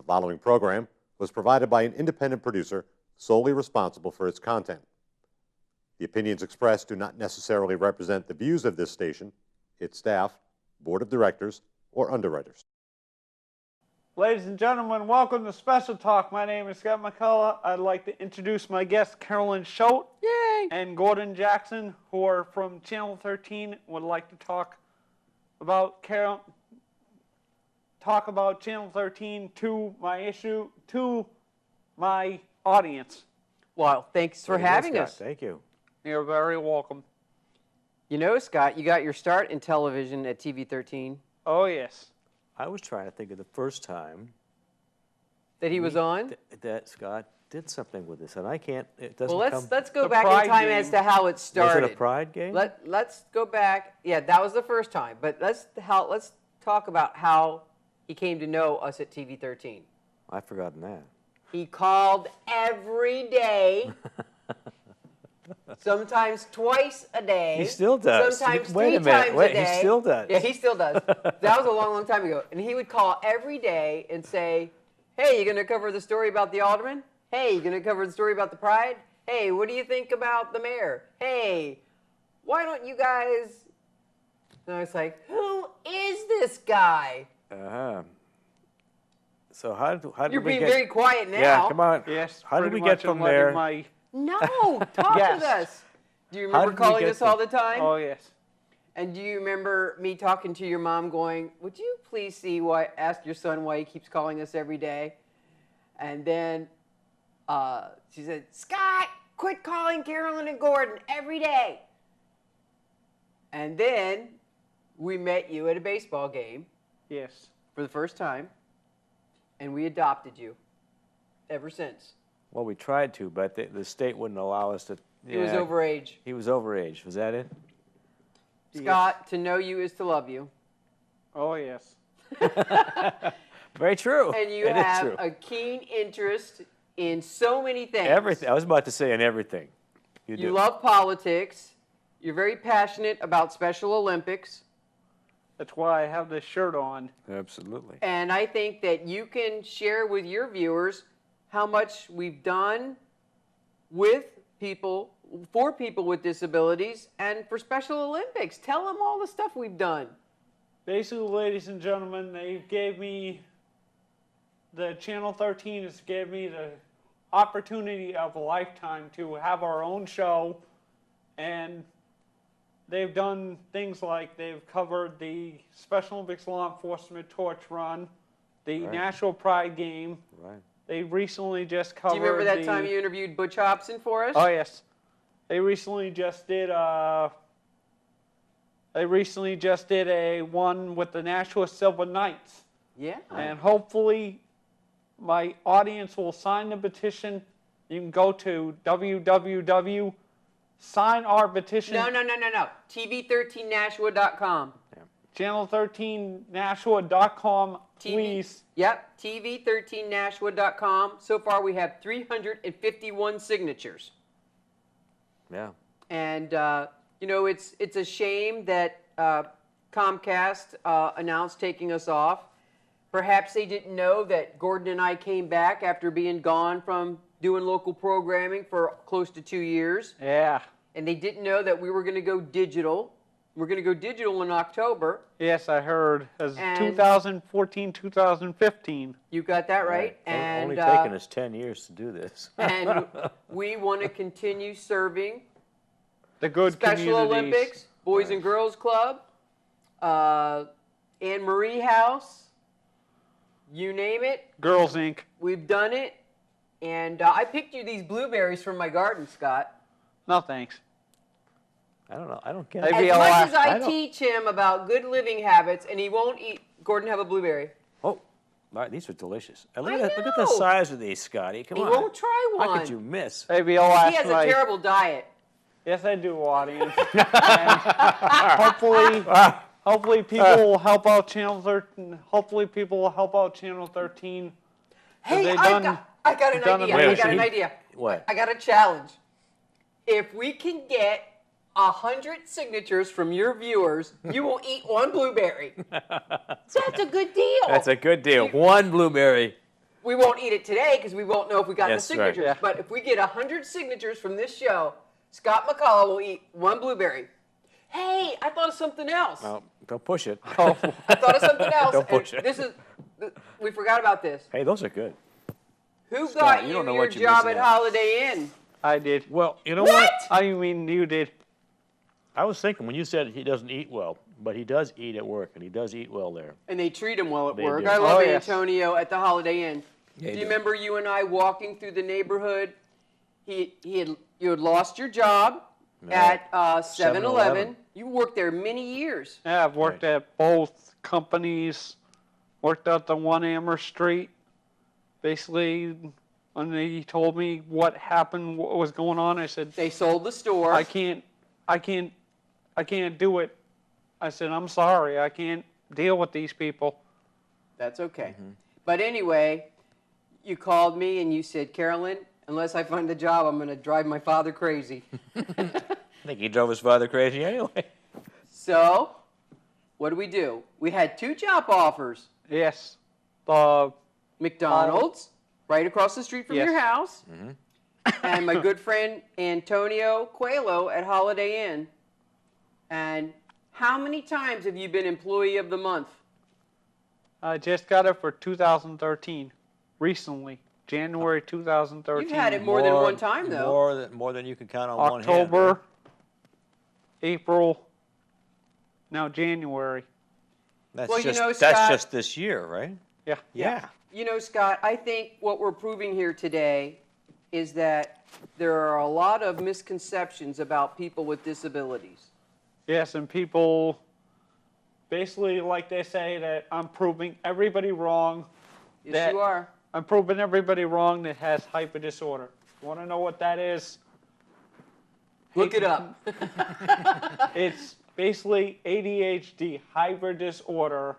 following program was provided by an independent producer solely responsible for its content. The opinions expressed do not necessarily represent the views of this station, its staff, board of directors, or underwriters. Ladies and gentlemen, welcome to Special Talk. My name is Scott McCullough. I'd like to introduce my guests, Carolyn Choate and Gordon Jackson, who are from Channel 13, would like to talk about Channel 13 to my audience. Well, thanks for having us. Thank you. You're very welcome. You know, Scott, you got your start in television at TV13. Oh, yes. I was trying to think of the first time that he was on. That Scott did something with this, and I can't. It doesn't. Well, let's go back Pride in time game. as to how it started. Was it a Pride game? Let's go back. Yeah, that was the first time. But let's talk about how he came to know us at TV13. I've forgotten that. He called every day. Sometimes twice a day. He still does. Sometimes Wait three a minute. times Wait, a day. he still does. Yeah, he still does. That was a long, long time ago. And he would call every day and say, hey, you going to cover the story about the alderman? Hey, you going to cover the story about the pride? Hey, what do you think about the mayor? Hey, why don't you guys... And I was like, who is this guy? Uh-huh. So how did You're we being get... very quiet now. Yeah, come on. Yes. How did pretty we get much from I'm letting there? my- No, talk Yes. with us. Do you How remember did we calling get us all the from- time? Oh, yes. And do you remember me talking to your mom going, would you please ask your son why he keeps calling us every day? And then she said, Scott, quit calling Carolyn and Gordon every day. And then we met you at a baseball game Yes. for the first time, and we adopted you ever since. Well, we tried to, but the state wouldn't allow us to... He was overage. He was overage. Was that it? Scott, to know you is to love you. Oh, yes. Very true. And you It is have true. a keen interest in so many things. Everything. I was about to say in everything. You do. You love politics. You're very passionate about Special Olympics. That's why I have this shirt on. Absolutely. And I think that you can share with your viewers how much we've done with people, for people with disabilities, and for Special Olympics. Tell them all the stuff we've done. Basically, ladies and gentlemen, they gave me, the Channel 13 has gave me the opportunity of a lifetime to have our own show, and they've done things like they've covered the Special Olympics Law Enforcement Torch Run, the Right. National Pride Game. Right. They recently just covered Do you remember that time you interviewed Butch Hobson for us? Oh, yes. They recently just did a one with the Nashua Silver Knights. Yeah. And hopefully my audience will sign the petition. You can go to www.signourpetition. No. TV13Nashua.com. Channel13Nashua.com, please. Yep, TV13Nashua.com. So far, we have 351 signatures. Yeah. And, you know, it's a shame that Comcast announced taking us off. Perhaps they didn't know that Gordon and I came back after being gone from doing local programming for close to 2 years. Yeah. And they didn't know that we were going to go digital. We're going to go digital in October. Yes, I heard. As And- 2014, 2015. You got that right. Only taken us 10 years to do this. And we want to continue serving The good Special communities. Olympics, Boys and Girls Club, Anne Marie House, you name it. Girls Inc. We've done it. And I picked you these blueberries from my garden, Scott. No, thanks. I don't know. I don't get Maybe it. As I'll much as ask- I teach him about good living habits, and he won't eat. Gordon, have a blueberry. Oh, all right, these are delicious. And I look at the know. size of these, Scotty. Come He on. won't try one. How could you miss? Maybe I'll ask He has my... a terrible diet. Yes, I do, audience. And hopefully people will help out Channel 13. Hopefully people will help out Channel 13. Hey, they've I done- got an done idea. amazing. I got an idea. What? I got a challenge. If we can get 100 signatures from your viewers, you will eat one blueberry. That's a good deal. That's a good deal. One blueberry. we won't eat it today because we won't know if we got the Yes, right. signatures. Yeah. But if we get 100 signatures from this show, Scott McCullough will eat one blueberry. Hey, I thought of something else. Well, don't push it. Oh, I thought of something else. Don't push and it. We forgot about this. Hey, those are good. Who Scott, got you you don't know your what you're job missing at out. Holiday Inn? I did. Well, you know What? what? I mean, you did. I was thinking when you said he doesn't eat well, but he does eat at work, and he does eat well there. And they treat him well at They work. do. I love Oh, yes. Antonio at the Holiday Inn. They do you do. remember you and I walking through the neighborhood? You had lost your job at 7-Eleven. 7-Eleven. You worked there many years. Yeah, I've worked Right. at both companies. Worked at the 1 Amherst Street. Basically, when they told me what happened, what was going on, I said, They sold the store. I can't do it. I said, I'm sorry, I can't deal with these people. That's okay. But anyway, you called me and you said, Carolyn, unless I find a job, I'm going to drive my father crazy. I think he drove his father crazy anyway. So, what do? We had 2 job offers. Yes, the McDonald's, right across the street from Yes. your house, and my good friend Antonio Coelho at Holiday Inn. And how many times have you been Employee of the Month? I just got it for 2013, recently, January 2013. You've had it more than one time, though. More than you can count on one hand. October, April, now January. That's Well, you just know, that's Scott- just this year, right? Yeah. Yeah. You know, Scott, I think what we're proving here today is that there are a lot of misconceptions about people with disabilities. Yes, and people basically, like they say, that I'm proving everybody wrong. Yes, that you are. I'm proving everybody wrong that has hyper disorder. You want to know what that is? Look it up. It's basically ADHD, hyper disorder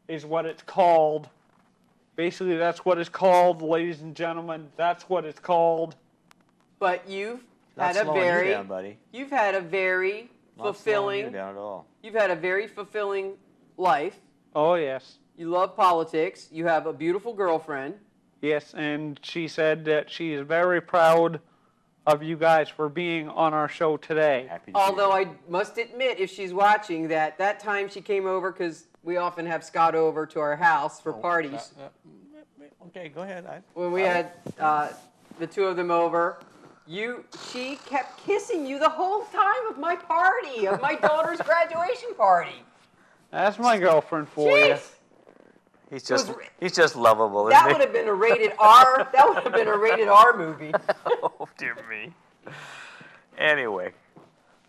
is what it's called. Basically, that's what it's called, ladies and gentlemen. That's what it's called. But you've Not had a slowing very, you down, buddy. you've had a very Not slowing you fulfilling, down at all. you've had a very fulfilling life. Oh, yes. You love politics. You have a beautiful girlfriend. Yes, and she said that she is very proud of you guys for being on our show today. Happy to Although be I must admit, if she's watching, that time she came over, because we often have Scott over to our house for parties. Okay, go ahead. When we had the 2 of them over, she kept kissing you the whole time of my party, of my daughter's graduation party. That's my girlfriend for you. Jeez. He's just lovable, isn't That he? would have been a rated R. That would have been a rated R movie. Oh dear me. Anyway,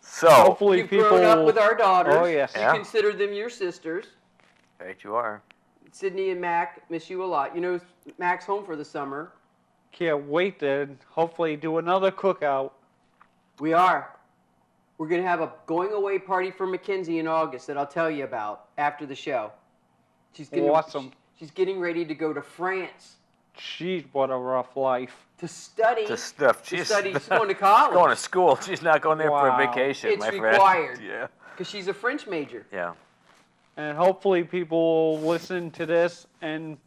so Hopefully You've people... grown up with our daughters. Oh, yes. You Yeah. consider them your sisters. right you are. Sydney and Mac miss you a lot. You know, Mac's home for the summer. Can't wait to hopefully do another cookout. We are. We're going to have a going away party for Mackenzie in August that I'll tell you about after the show. Awesome. She's getting ready to go to France Jeez, what a rough life. to study. The stuff. To She's study. She's going to college. going to school. She's not going there for a Wow. vacation, It's my friend. required. Yeah. Because she's a French major. Yeah. And hopefully people will listen to this and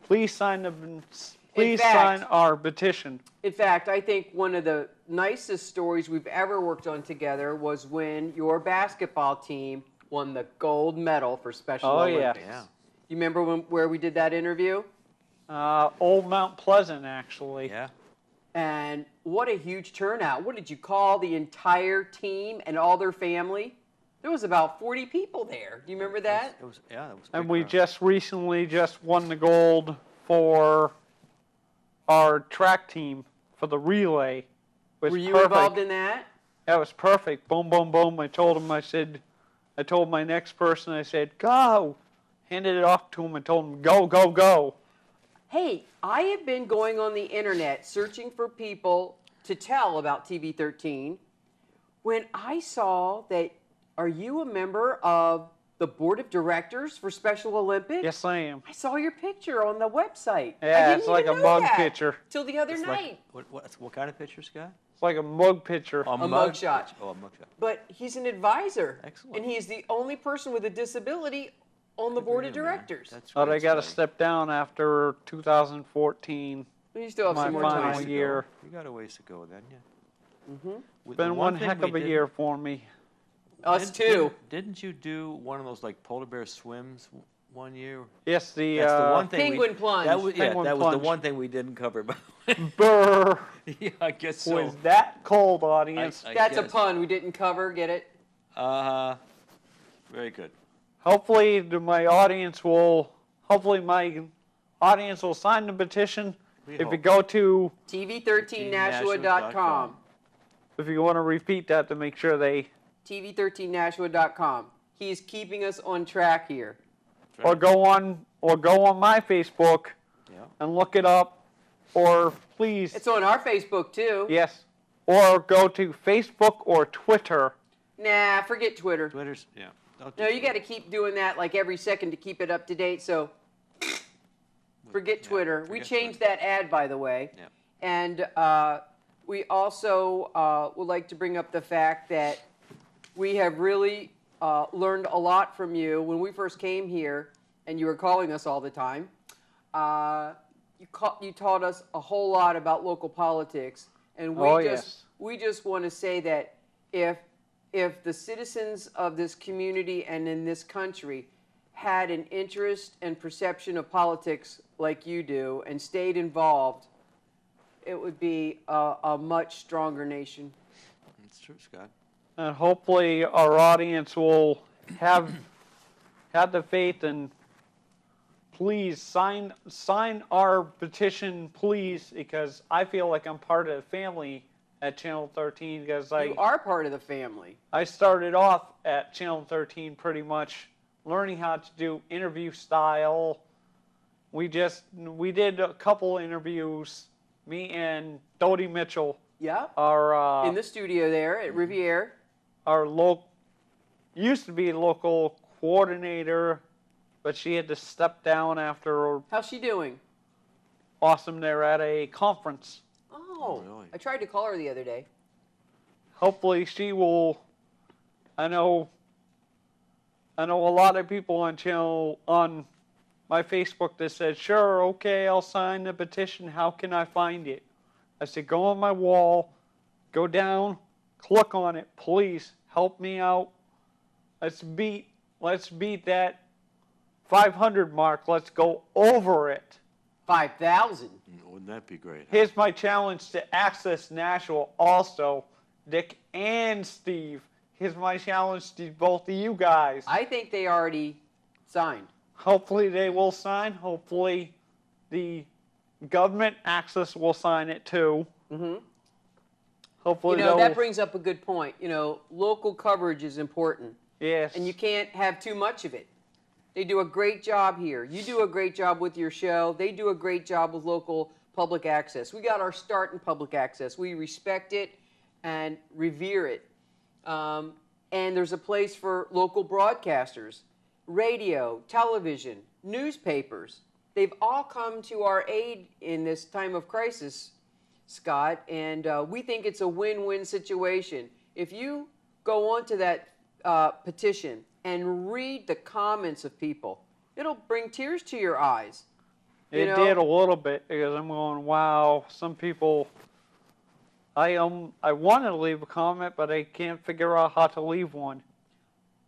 please sign fact- our petition. In fact, I think one of the nicest stories we've ever worked on together was when your basketball team won the gold medal for Special Oh, yeah. Olympics. Yeah. You remember where we did that interview? Old Mount Pleasant, actually. Yeah. And what a huge turnout. What did you call the entire team and all their family? There was about 40 people there. Do you remember that? It was. Yeah. It was. And big we crowd. just recently won the gold for our track team for the relay. It was Were you perfect. involved in that? That was perfect. Boom, boom, boom. I told my next person, I said, go. Handed it off to him and told him, go, go, go. Hey, I have been going on the internet searching for people to tell about TV13 when I saw that, are you a member of the board of directors for Special Olympics? Yes, I am. I saw your picture on the website. I Yeah, didn't it's like even a know mug that picture. till the other It's night. like, what kind of picture, Scott? It's like a mug picture. A mugshot. Oh, a mugshot. But he's an advisor. Excellent. And he is the only person with a disability on the Good for board of you, man. directors. That's But I great got to stuff. step down after 2014. You still have my some more final time. year. You got a ways to go then, yeah. Mm-hmm. Been one heck of a year for me. Us too. Didn't you do one of those like polar bear swims one year? Yes, That's the one thing. Penguin plunge. That was, yeah, Penguin that was the plunge. one thing we didn't cover. Brr, Yeah, I guess so. was that cold, audience. I That's a guess. pun we didn't cover. Get it? Very good. Hopefully my audience will sign the petition. We If you hope. go to, TV13nashua.com. if you want to repeat that to make sure they, TV13nashua.com. He's keeping us on track here. or go on my Facebook Yeah. and look it up, or please, It's on our Facebook too. yes, or go to Facebook or Twitter. Nah, forget Twitter. Twitter's, yeah. Don't do No, you got to Twitter. keep doing that like every second to keep it up to date. So forget Yeah, Twitter. We forget changed Twitter. that ad, by the way. Yeah. And we also would like to bring up the fact that we have really learned a lot from you. When we first came here, and you were calling us all the time, you taught us a whole lot about local politics. And we just want to say that if the citizens of this community and in this country had an interest and perception of politics like you do and stayed involved, it would be a much stronger nation. It's true, Scott. And hopefully our audience will have the faith, and please sign our petition, please, because I feel like I'm part of the family at Channel 13, because You are part of the family. I started off at Channel 13 pretty much learning how to do interview style. We did a couple interviews, me and Dodie Mitchell, Yeah. our In the studio there at Riviera. our used to be local coordinator, but she had to step down after How's she doing? awesome. They're at a conference. Oh, really? I tried to call her the other day. Hopefully she will. I know a lot of people on my Facebook that said, sure, okay, I'll sign the petition. How can I find it? I said, go on my wall, go down, click on it, please help me out. Let's beat that 500 mark. Let's go over it. 5,000. Wouldn't that be great? huh? Here's my challenge to Access Nashua also, Dick and Steve. Here's my challenge to both of you guys. I think they already signed. Hopefully they will sign. Hopefully the government Access will sign it too. Mm-hmm. Hopefully That they'll- brings up a good point. Local coverage is important, yes. and you can't have too much of it. They do a great job here. You do a great job with your show. They do a great job with local public access. We got our start in public access. We respect it and revere it. And there's a place for local broadcasters, radio, television, newspapers. They've all come to our aid in this time of crisis, Scott, and we think it's a win-win situation. If you go onto that petition and read the comments of people, it'll bring tears to your eyes. It did a little bit, because I'm going, wow, some people, I wanted to leave a comment, but I can't figure out how to leave one.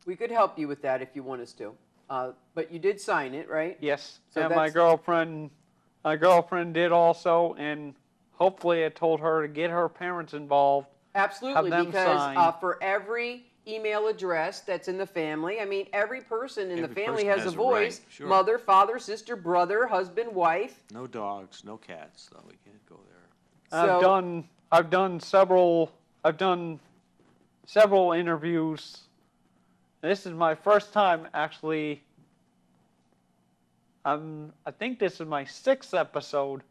We could help you with that if you want us to. But you did sign it, right? Yes, So and my girlfriend did also, and hopefully I told her to get her parents involved. Absolutely, Have them because sign. for every email address that's in the family, every person in the Every family person has a has a voice. right, sure. Mother, father, sister, brother, husband, wife. No dogs, no cats, though. We can't go there. So, I've done several interviews. This is my first time actually. I think this is my 6th episode.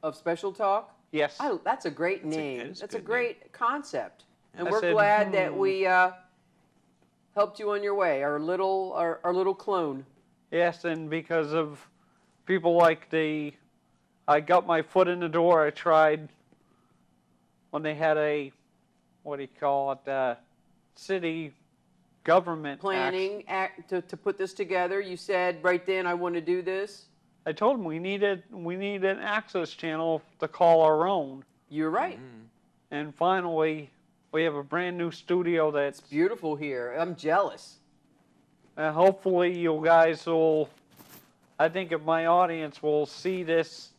of Special Talk. Yes. That's a great That's a- name. it is a That's a good great concept. And I we're said, glad that we helped you on your way, our little clone. Yes, and because of people like I got my foot in the door. I tried when they had what do you call it, city government planning to put this together? You said right then, I want to do this. I told him we need an access channel to call our own. You're right. And finally, we have a brand new studio that's It's beautiful here. I'm jealous. And hopefully you guys will, I think if my audience will see this,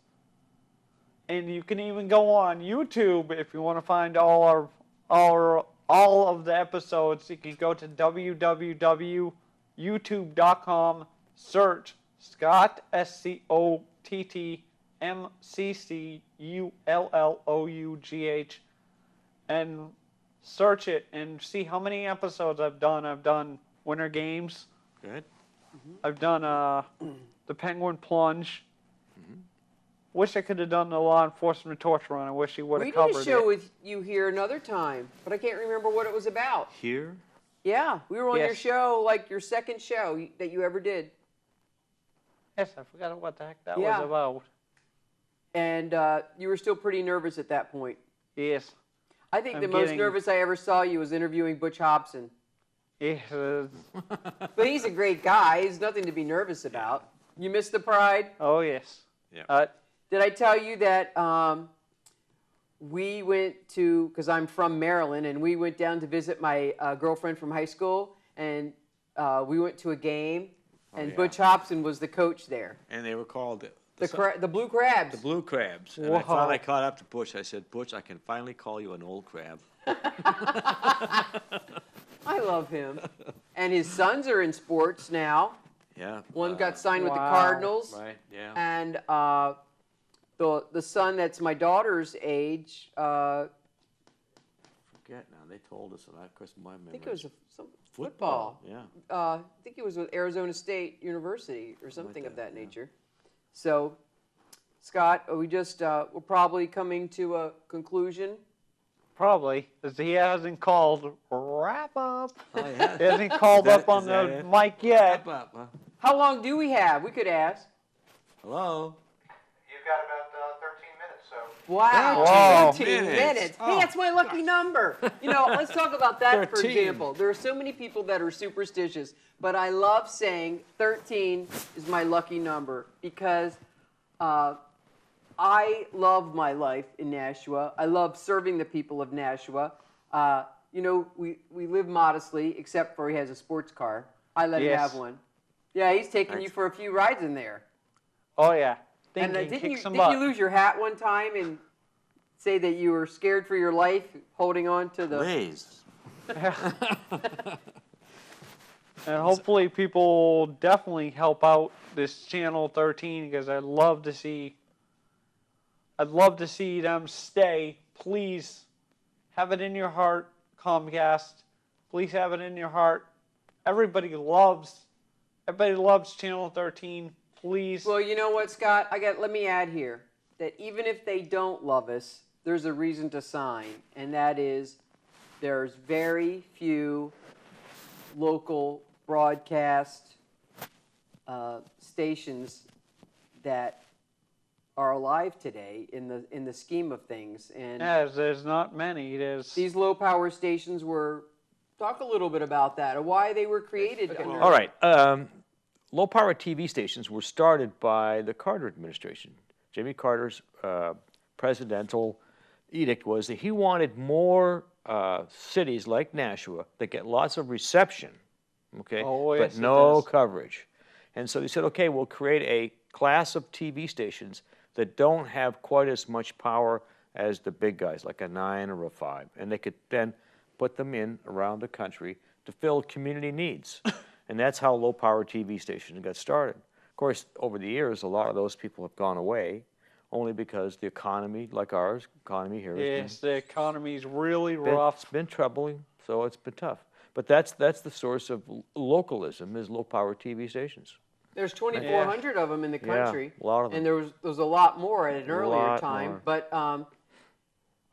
and you can even go on YouTube if you want to find all of the episodes. You can go to www.youtube.com, search Scott, SCOTTMCCULLOUGH, and search it and see how many episodes I've done. I've done Winter Games. Good. I've done the Penguin Plunge. Wish I could have done the law enforcement torch run. I wish he would have covered it. We did a show with you here another time, but I can't remember what it was about. Here? Yeah, we were on your Yes. show, like your second show that you ever did. Yes, I forgot what the heck that Yeah. was about. And you were still pretty nervous at that point. Yes. I think I'm the most getting- nervous I ever saw you was interviewing Butch Hobson. Yes. But he's a great guy. He's nothing to be nervous about. You missed the pride? Oh, yes. Yeah. Did I tell you that we went to, because I'm from Maryland, and we went down to visit my girlfriend from high school, and we went to a game, and yeah. Butch Hobson was the coach there. And they were called The Blue Crabs. the Blue Crabs. And I finally caught up to Butch. I said, Butch, I can finally call you an old crab. I love him. And his sons are in sports now. Yeah. One got signed with the Wow. Cardinals. Right, yeah. And the son that's my daughter's age, Forget now. They told us, and of course my memory. I think it was some football. football. Yeah. I think it was with Arizona State University or something of that yeah. nature. So, Scott, we just we're probably coming to a conclusion. Probably, because he hasn't called wrap up. Oh, yeah. He hasn't called up on Is that the it? mic yet. Wrap up, huh? How long do we have? We could ask. Hello? You've got about 13 minutes, so. Wow, Wow. 13 Minutes. minutes. Oh, Hey, that's my lucky number. You know, let's talk about that, for 13. example. There are so many people that are superstitious, but I love saying 13 is my lucky number because I love my life in Nashua. I love serving the people of Nashua. You know, we live modestly, except for he has a sports car. I let him Yes. have one. Yeah, he's taking you Thanks. for a few rides in there. Oh, yeah. And Thinking, didn't kick some you butt. lose your hat one time and say that you were scared for your life holding on to the... Please. And hopefully people definitely help out this channel 13 because I'd love to see them stay. Please have it in your heart, Comcast. Please have it in your heart. Everybody loves channel 13. Please. Well, you know what, Scott? Let me add here that even if they don't love us, there's a reason to sign, and that is there's very few local broadcast stations that are alive today in the scheme of things. And There's not many. these low power stations were. Talk a little bit about that, or why they were created. All right. Low-power TV stations were started by the Carter administration. Jimmy Carter's presidential edict was that he wanted more cities like Nashua that get lots of reception, okay, Oh, yes, but it no does. coverage. And so they said, okay, we'll create a class of TV stations that don't have quite as much power as the big guys, like a 9 or a 5. And they could then put them in around the country to fill community needs. And that's how low-power TV stations got started. Of course, over the years, a lot of those people have gone away, only because the economy, like ours, economy here, Yes, the economy's really it's rough. been troubling, so it's been tough. But that's the source of localism, is low-power TV stations. There's 2,400 of them in the Yeah, country. a lot of And them. there was a lot more at an earlier lot time, more.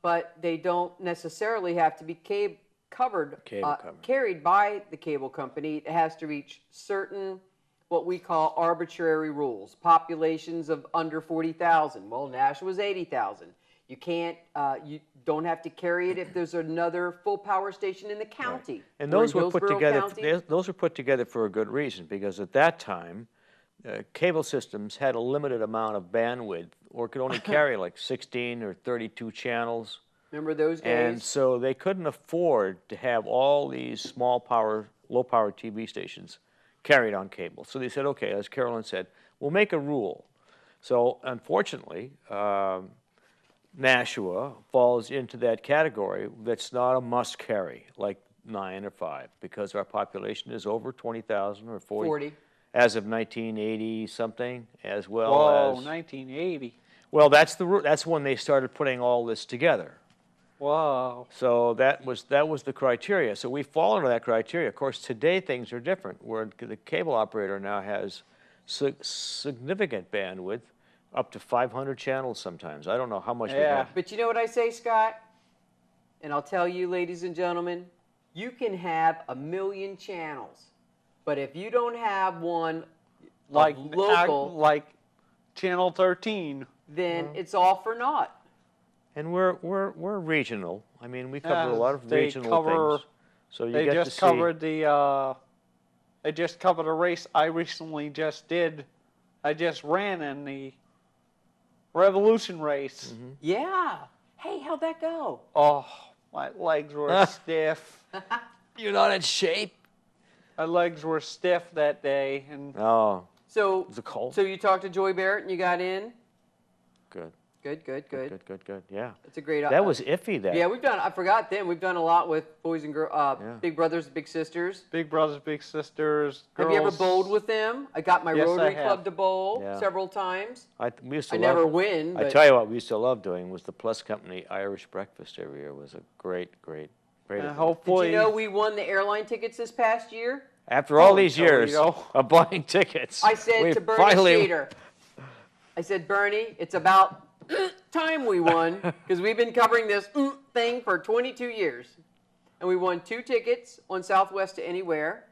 but they don't necessarily have to be carried by the cable company. It has to reach certain, what we call arbitrary rules. Populations of under 40,000. Well, Nashua was 80,000. You can't, you don't have to carry it if there's another full power station in the county. And We're in those were put Hillsborough together. County. Those were put together for a good reason, because at that time, cable systems had a limited amount of bandwidth, or could only carry like 16 or 32 channels. Remember those days? And so they couldn't afford to have all these small power, low power TV stations carried on cable. So they said, okay, as Carolyn said, we'll make a rule. So unfortunately, Nashua falls into that category that's not a must carry, like 9 or 5, because our population is over 20,000 or 40. As of 1980 something, as well Whoa, as 1980. well, that's when they started putting all this together. Whoa. So that was the criteria. So we fall into that criteria. Of course, today things are different, where the cable operator now has significant bandwidth, up to 500 channels sometimes. I don't know how much we have. But you know what I say, Scott? And I'll tell you, ladies and gentlemen, you can have 1 million channels, but if you don't have one Like local, like Channel 13. then it's all for naught. And we're regional. I mean, we cover a lot of They regional cover- things. So you They get just to see. covered the. They just covered a race I recently just did. I just ran in the Revolution race. Yeah. Hey, how'd that go? Oh, my legs were stiff. You're not in shape. My legs were stiff that day, and Oh, So, was it cold? so you talked to Joy Barrett and you got in? Good. Good. Good. Yeah. That's a great. That was iffy. That. Yeah, we've done. I forgot them. We've done a lot with boys and girls, Yeah. big brothers, big sisters. Big brothers, big sisters. Have you ever girls. bowled with them? I got my Yes, I Rotary have. Club to bowl Yeah. several times. We used to I love, never win, I but tell you what, we used to love doing was the Plus Company Irish breakfast every year. Was a great And event. hopefully, did you know we won the airline tickets this past year? After all Holy these years Toledo. of buying tickets, I said we to Bernie finally, Shader, I said, Bernie, it's about time we won, because we've been covering this thing for 22 years. And we won 2 tickets on Southwest to Anywhere.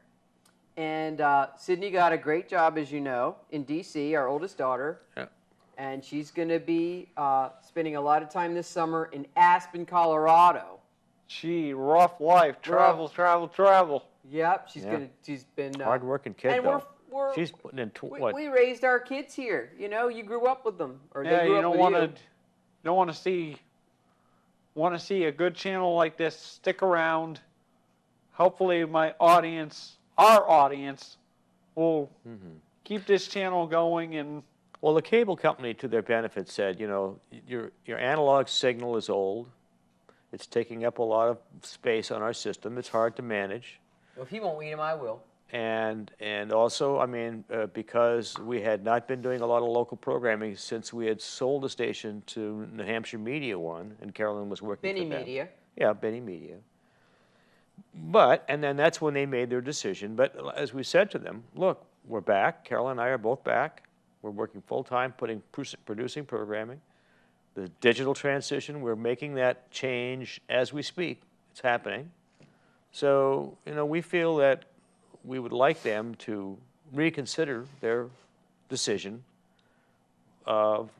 And Sydney got a great job, as you know, in D.C., our oldest daughter. Yeah. And she's going to be spending a lot of time this summer in Aspen, Colorado. gee, rough life. Travel. Yep, she's Yeah. she's been hard-working kid and though. we're She's putting in we, we raised our kids here. You know, you grew up with them, or Yeah, they grew you up don't with want you. to. Don't want to see a good channel like this stick around. Hopefully, our audience, will keep this channel going. And Well, the cable company, to their benefit, said, you know, your analog signal is old. It's taking up a lot of space on our system. It's hard to manage. Well, if he won't eat them, I will. And also, I mean, because we had not been doing a lot of local programming since we had sold the station to New Hampshire Media One, and Carolyn was working Benny for them. Media. Yeah, Benny Media. But, and then that's when they made their decision. But as we said to them, look, we're back. Carolyn and I are both back. We're working full-time, producing programming. The digital transition, we're making that change as we speak. It's happening. So, you know, we feel that we would like them to reconsider their decision of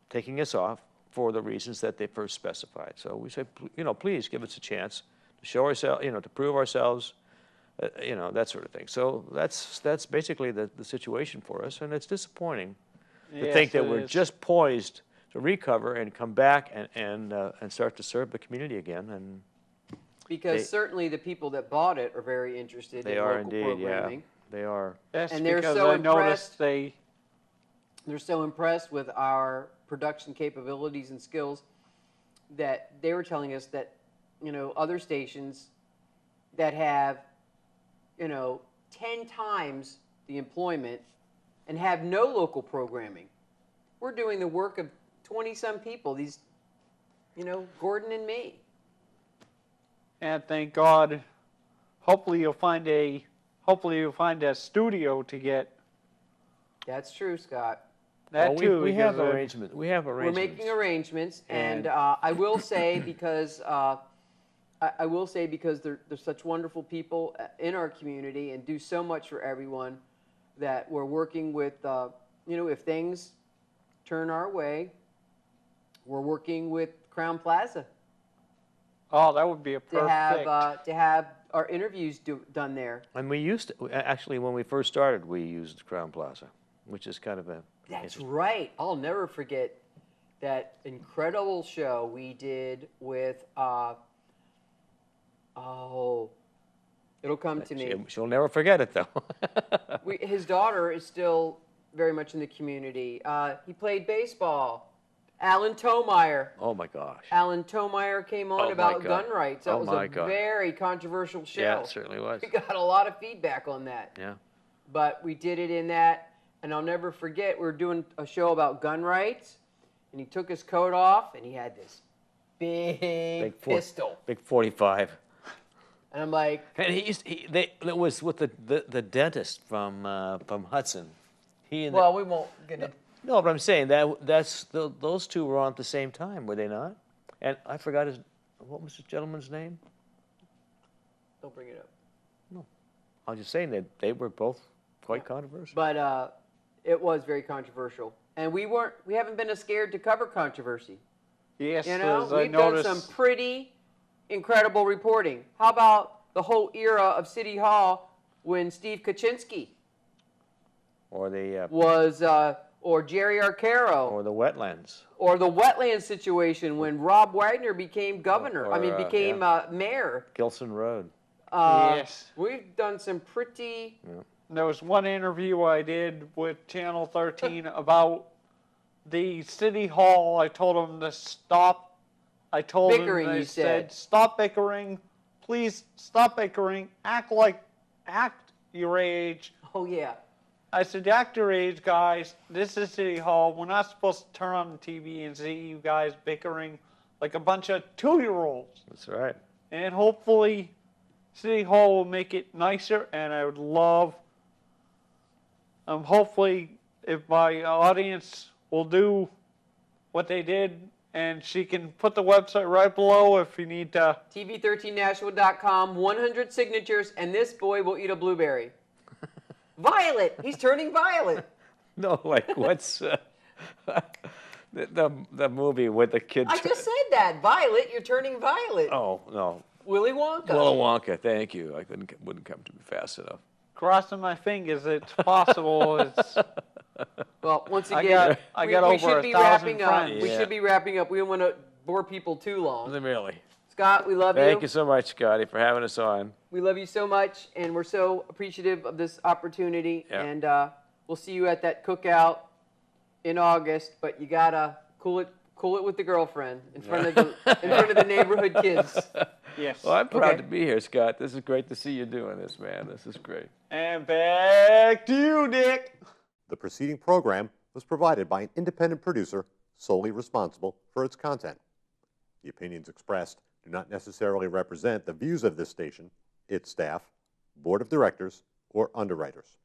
taking us off for the reasons that they first specified. So we say, you know, please give us a chance to show ourselves, you know, to prove ourselves, you know, that sort of thing. So that's basically the situation for us, and it's disappointing to think that we're just poised to recover and come back and start to serve the community again. And Because certainly the people that bought it are very interested they in are local indeed, programming. yeah, they are. that's And they're because so I noticed impressed. They're so impressed with our production capabilities and skills that they were telling us that, you know, other stations that have, you know, 10 times the employment and have no local programming. We're doing the work of 20-some people, these, you know, Gordon and me. And thank God, hopefully you'll find a studio to get That's true, Scott. that Well, too. we have because, arrangements. We have We're arrangements. making arrangements, and And- I will say because I will say because they're such wonderful people in our community and do so much for everyone that we're working with. You know, if things turn our way, we're working with Crown Plaza Oh, that would be a to perfect. have our interviews done there. And we used to, actually, when we first started, we used Crown Plaza, which is kind of a. That's right. I'll never forget that incredible show we did with, it'll come to me. She'll never forget it, though. His daughter is still very much in the community. He played baseball. Alan Tomeyer. Oh, my gosh. Alan Tomeyer came on Oh, my about God. gun rights. That Oh, was my a God. very controversial show. Yeah, it certainly was. We got a lot of feedback on that. Yeah. But we did it in that, and I'll never forget, we were doing a show about gun rights, and he took his coat off, and he had this big pistol. Big 45. And I'm like, And it was with the dentist from Hudson. He and well, we won't get into. no, but I'm saying those two were on at the same time, were they not? And I forgot what was the gentleman's name? Don't bring it up. I was just saying that they were both quite controversial. But it was very controversial, and we haven't been as scared to cover controversy. Yes, You know, as I we've done noticed. some pretty incredible reporting. How about the whole era of City Hall when Steve Kaczynski Or the was, or Jerry Arcaro, or the wetlands. or the wetland situation when Rob Wagner became governor. Became mayor. Gilson Road. Yes. We've done some pretty. There was one interview I did with Channel 13 about the city hall. I told them to stop. I told Bickering, them, I you said, said. stop bickering. Please stop bickering. Act your age. Oh yeah. I said, act your age, guys. This is City Hall. We're not supposed to turn on the TV and see you guys bickering like a bunch of 2-year-olds. That's right. And hopefully City Hall will make it nicer, and I would love, hopefully, if my audience will do what they did, and she can put the website right below if you need to. TV13Nashua.com, 100 signatures, and this boy will eat a blueberry. Violet! He's turning violet. No, like what's the movie with the kid? I just said that. Violet, you're turning violet. Oh no, Willy Wonka. Willy Wonka. Thank you. I wouldn't come to me fast enough. Crossing my fingers, it's possible. It's. Well, once again, I got we over should be 1,000 wrapping up. friends. We Yeah. should be wrapping up. We don't want to bore people too long. Really. Scott, we love Thank you so much, Scotty, for having us on. We love you so much, and we're so appreciative of this opportunity. Yeah. And we'll see you at that cookout in August. But you gotta cool it with the girlfriend in front of the neighborhood kids. Yes. Well, I'm proud Okay. to be here, Scott. This is great to see you doing this, man. This is great. And back to you, Dick. The preceding program was provided by an independent producer solely responsible for its content. The opinions expressed do not necessarily represent the views of this station, its staff, board of directors, or underwriters.